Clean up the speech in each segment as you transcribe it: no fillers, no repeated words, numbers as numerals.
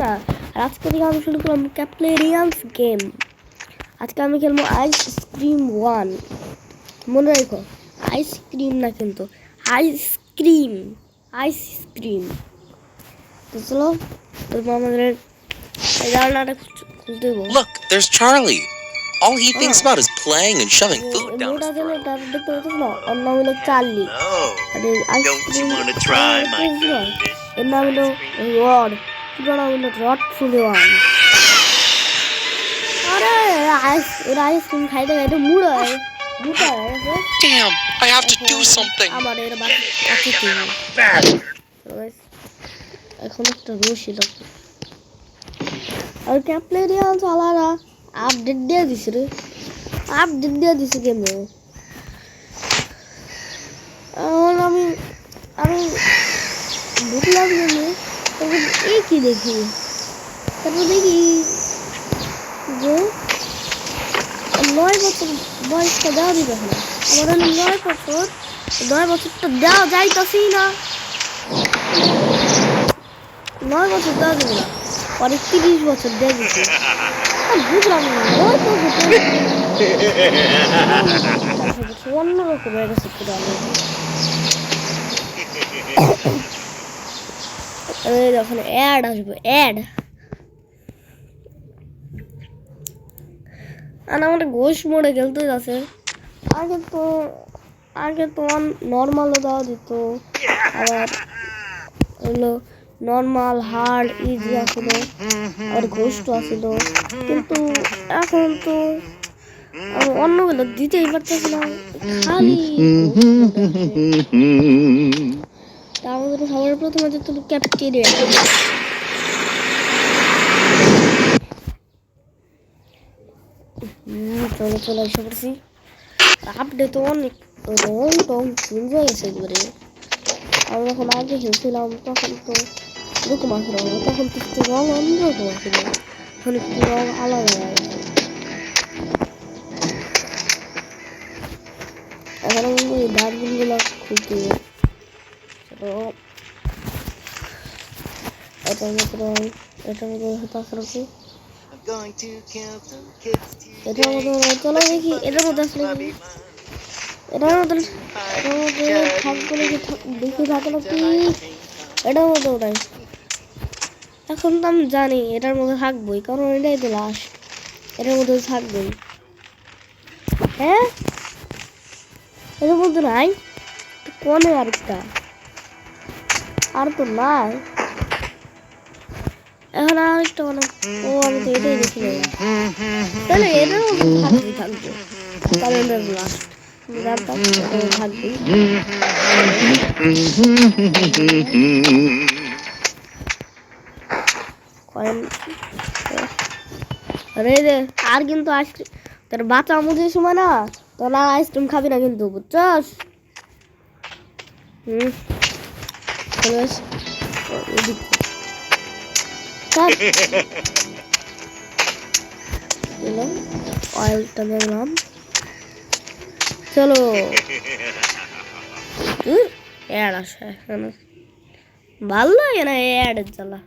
আর আজকে থেকে আমি শুরু করলাম ক্যাপ্লেরিয়ান্স গেম। আজকে আমি খেলবো আইসক্রিম 1। মনে রেখো আইসক্রিম না, কিন্তু আইসক্রিম আইসক্রিম। তো চলো আমাদের জানালাটা খুলতে দেবো। Look, there's Charlie. All he thinks about is playing and shoving food down his throat. দেখতে পাচ্ছ না, ওর নাম হলো চার্লি। আইসক্রিম এর নাম হলো রড, পুরো নাম হলো রড ফুলেওয়ান। ওরা আইসক্রিম খাইতে খাইতে মুড় হয়। Damn, I have to do something. আমার এর এখন একটা রশি লাগবে। আর ক্যাপ্লেরিয়ান চালারা আপডেট দিয়ে দিছে রে, আপডেট দিয়ে দিছে গেমে। এখন আমি ঢুকলাম গেমে, তখন এই কি দেখি, তারপর দেখি যে 9 বছর বয়সটা দেওয়া দিবে না। আমার 9 বছরটা দেওয়া যাইতাছি না, 9 বছর দেওয়া যাবে না, পরে 30 বছর দিয়ে দিচ্ছি। বুঝলাম না, 9 বছর অন্যরকম হয়ে গেছে পুরো। যখন অ্যাড আসবে, অ্যাড আর আমাদের ঘোষ মোড়ে খেলতে যাচ্ছে। আগে তো নর্মালও দেওয়া দিত, আবার হলো নর্মাল হার্ড ইজি আসছিল, আর ঘোষও আসছিল, কিন্তু এখন তো অন্যগুলো দিতেই পারতেছিলাম, খালি আমাদের সবার প্রথমে যেত ক্যাপ্টেরিয়া। চলে এসে পড়ছি। আপডেট তো অনেক রং টং চেঞ্জ হয়ে গেছে একবারে। আমি যখন আগে খেলছিলাম তখন তো এরকম আসলো না, তখন তো একটু রং অন্যরকম আসছিল, এখন একটু রং আলাদা হয়ে গেছে। এখন আমি এই ডাস্টবিনগুলো খুলতে এটার মধ্যে তাছাড়া কি এটার মধ্যে চলো দেখি, এটার মধ্যে আসলে কি এটার মধ্যে থাকগুলো কি দেখি থাকে না কি এটার মধ্যে ওটাই। এখন তো আমি জানি এটার মধ্যে থাকবোই, কারণ এটাই তো লাস্ট, এটার মধ্যে থাকবোই। হ্যাঁ, এটার মধ্যে নাই কোনে আরেকটা, আর তো নাই। এখন আরেকটা মানে ও আমি তো এটাই দেখি না, তাহলে এটার মধ্যে থাকবে, কারণ এটার লাস্ট জানতাম থাকবে। আর কিন্তু আইসক্রিম তোর বাচ্চা মুখের সময় না, তোর আর আইসক্রিম খাবি না কিন্তু, বুঝছস? অয়েলটা দেখলাম, চলো অ্যাড আসে, ভালো লাগে না অ্যাডের জ্বালা।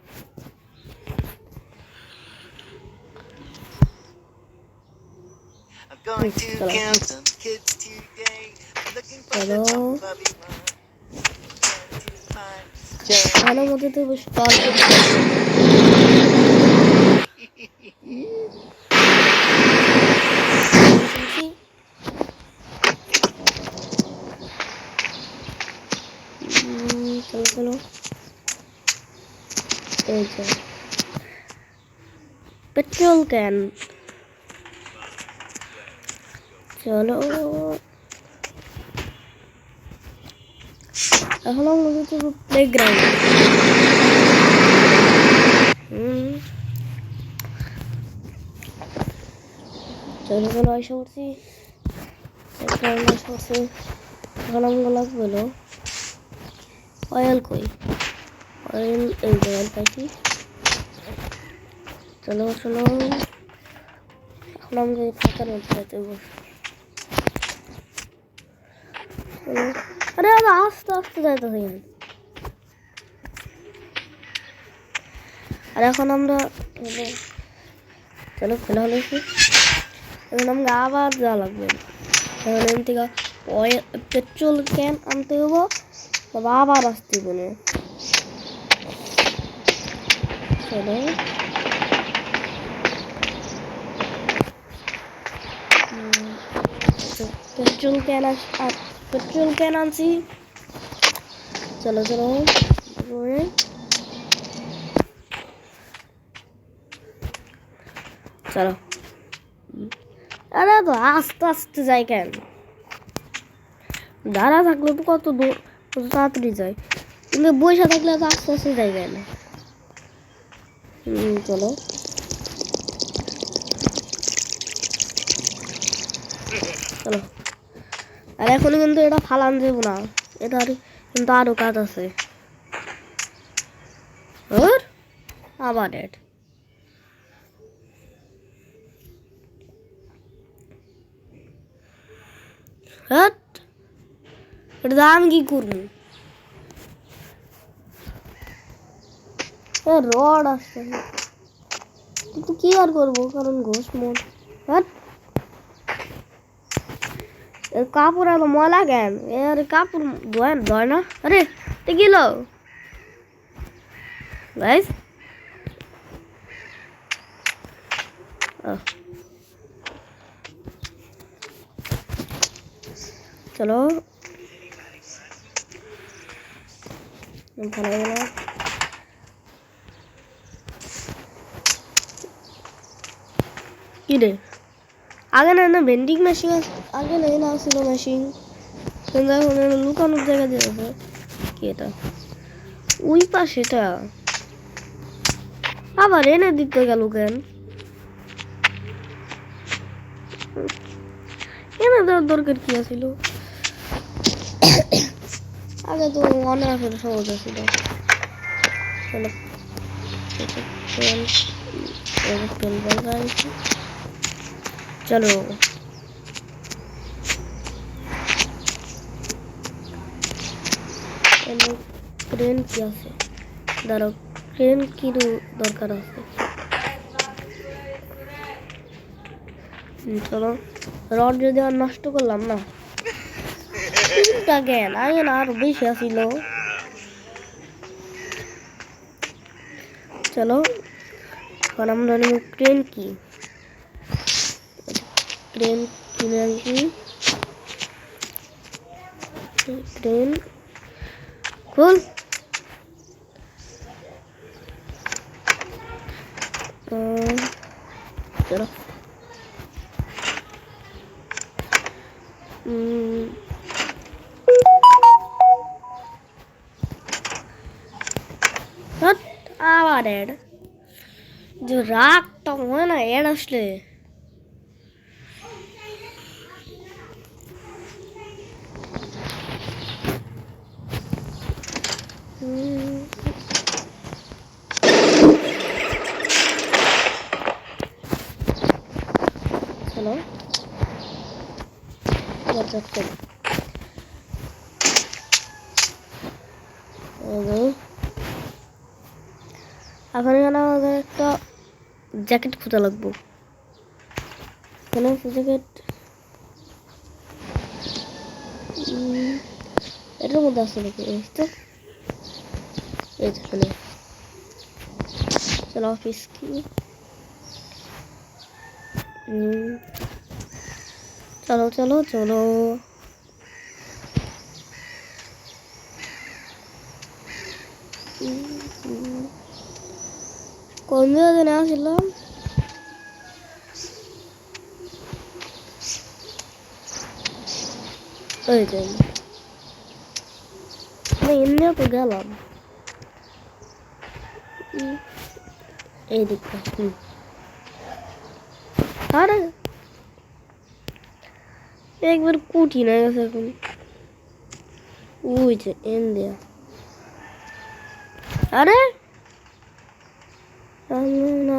ভালো মধ্যে তো স্টল চলো এই যে পেট্রোল ক্যান। চলো এখন আমাদের তো প্লেগ্রাউন্ড। চলো এসে পড়ছি, এখন আমগুলো লাগবে হলো অয়েল। কই অয়েল? এই যে অয়েল পাইছি। চলো এখন আমাকে ফাঁকার মধ্যে যেতে হবে। আরে আস্তে আস্তে যাইতে হয়। আর এখন আমরা চলো খেলা হলে এখন আমাকে আবার যাওয়া লাগবে এখন এখান থেকে পেট্রোল ক্যান আনতে হবো তবে আবার আসতে বলে চলো পেট্রোল ক্যান আনছি চলো চলো চলো আরে তো আস্তে আস্তে যাই কেন দাঁড়া থাকলে তো কত তাড়াতাড়ি যায় কিন্তু বসে থাকলে তো আস্তে আস্তে যাই কেন চলো চলো আর এখন কিন্তু এটা ফালান দেবো না এটা কিন্তু আরো কাজ আছে আবার এটা আমি কি করবো রড আসছে কিন্তু কি আর করবো কারণ ঘোষ মোট কাপড় এত ময়লা কেন এর কাপড় ধয় না আরে গেল গাইস চলো ভালো গেল কি রে আগে না ভেন্ডিং মেশিন আগে না ছিল মেশিন কিন্তু এখন লুকানোর জায়গা দিয়েছে কি এটা ওই পাশেটা আবার এনে দিতে গেল কেন এনে দেওয়ার দরকার কি আছিল আগে তো অনেক সহজ আছিল চলো ক্রেন কি আছে দাঁড়াও ক্রেন কি দরকার আছে চলো রড যদি আর নষ্ট করলাম না জ্ঞান আগে না আরো বেশি আসিল চলো এখন আমরা নেব ক্রেন কি ক্রেন কিনে আনছি ক্রেন খুল চলো আবার এড যে রাগটা হয় না এড আসলে চলো এখন এখানে আমাদের একটা জ্যাকেট খুঁজে লাগবো এখানে জ্যাকেট এটার মধ্যে আসছে নাকি তো এইখানে চলো অফিস কি চলো চলো চলো কোন দিনে আসলাম ওই জন্য এমনিও তো গেলাম এই দিকটা আরে একবার কুটি না গেছে এখন ওই যে এন দেয়া আরে না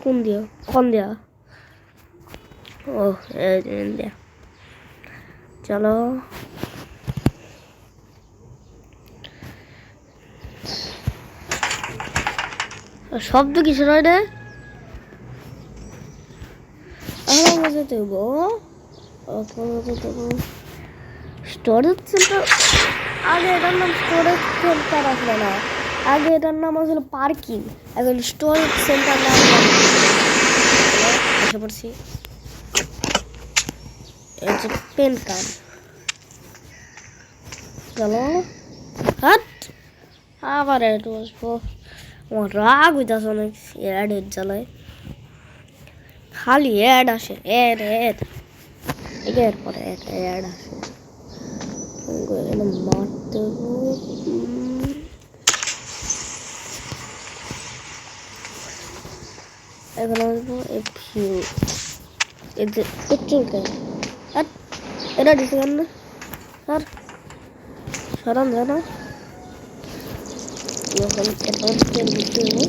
কোন দিয়া কোন দিয়া ও এন দেয়া চলো শব্দ কিসের হয় রে? আমরা যেতে হবো স্টোরেজ সেন্টার। আগে এটার নাম স্টোরেজ সেন্টার আসলে না, আগে এটার নাম আসলে পার্কিং, এখন স্টোরেজ সেন্টার নাম এসে পড়ছি। এই যে পেন কার্ড চলো হাট আবার একটু বসবো। আমার রাগ হইতেছে অনেক অ্যাডের জ্বালায়, খালি অ্যাড আসে, অ্যাড অ্যাড এর পরে অ্যাড আসে। মারতে এখন আসবো ভিউ, এই যে প্রচুর কেন এটা দিচ্ছে কেন না স্যার, সরান যায় না। যখন তেল দিতে হবে,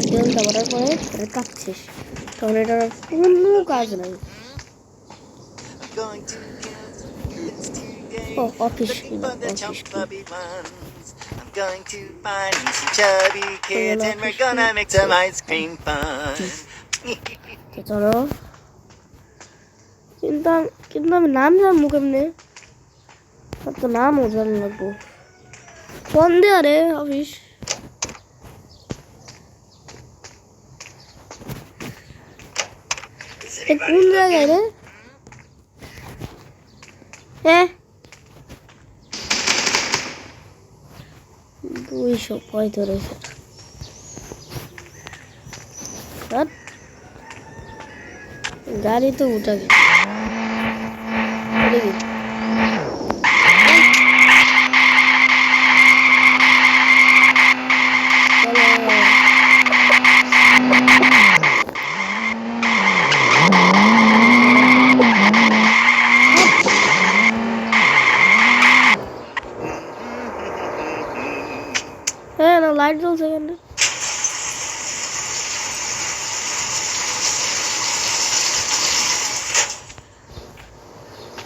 তেলটা ভরার পরে এটা কাটছিস, তখন এটার কোনো কাজ নাই। ও অফিস কি অফিস কি I'm going to find me some chubby kids and we're gonna make some ice cream fun. চলো, কিন্তু আমি নাম জানবো কেমনে? তো নামও জানা লাগবো। ফোন দেয়া রে অফিস, কোন জায়গায় রে? হ্যাঁ 235 গাড়ি তো উঠা গেছে। হ্যাঁ না লাইট জ্বলছে কেন?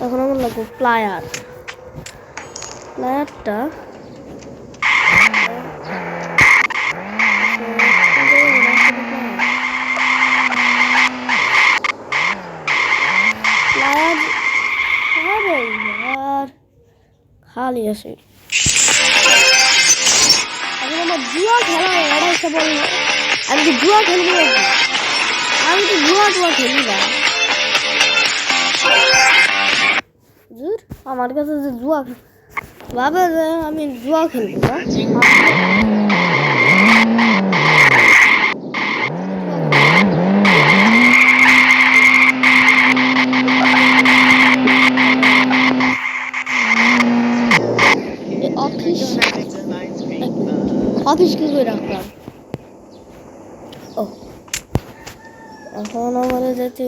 এখন আমার লাগবো প্লায়ারটা খালি আছে। এখন আমার জুয়া খেলা এসে বলল, আমি কি জুয়া খেলবো? আমি তো জুয়া খেলি না। আমার কাছে যে জুয়া ভাবে যে আমি জুয়া খেলবো না, অফিস কি করে রাখলাম। ও এখন আমার যেতে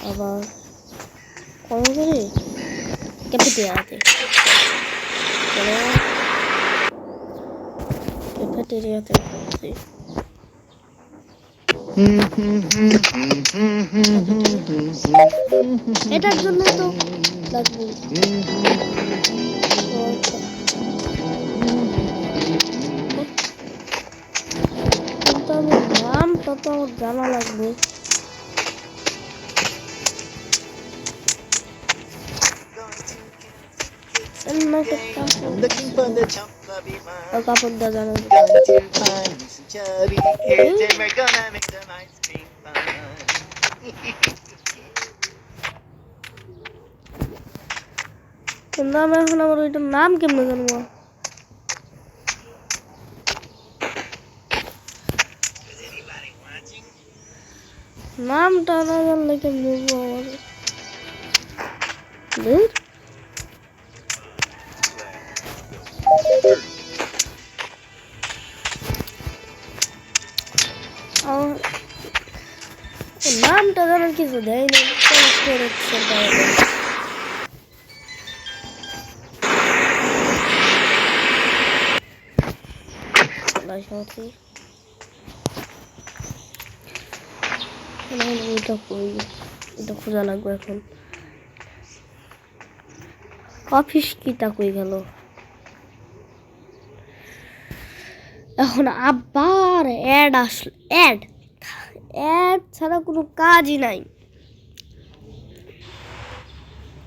আবার কর্মচারী ক্যাফেটেরিয়াতে, ক্যাফেটেরিয়াতে এটার জন্য তো লাগবে। কিন্তু আমি নামটা তো আমার জানা লাগবে। Looking for the chubby ones. কাপড় দা জানা Going to find me some chubby kids and we're gonna make some ice cream fun. কিন্তু আমি এখন আমার ওইটার নাম কেমনে জানবো? নামটা না জানলে কেমনে আমার নামটা জানার কিছু দেয় না। এটা খোঁজা লাগবে এখন। অফিস কিটা কই গেল? এখন আবার অ্যাড আসলো, অ্যাড ছাড়া কোনো কাজই নাই।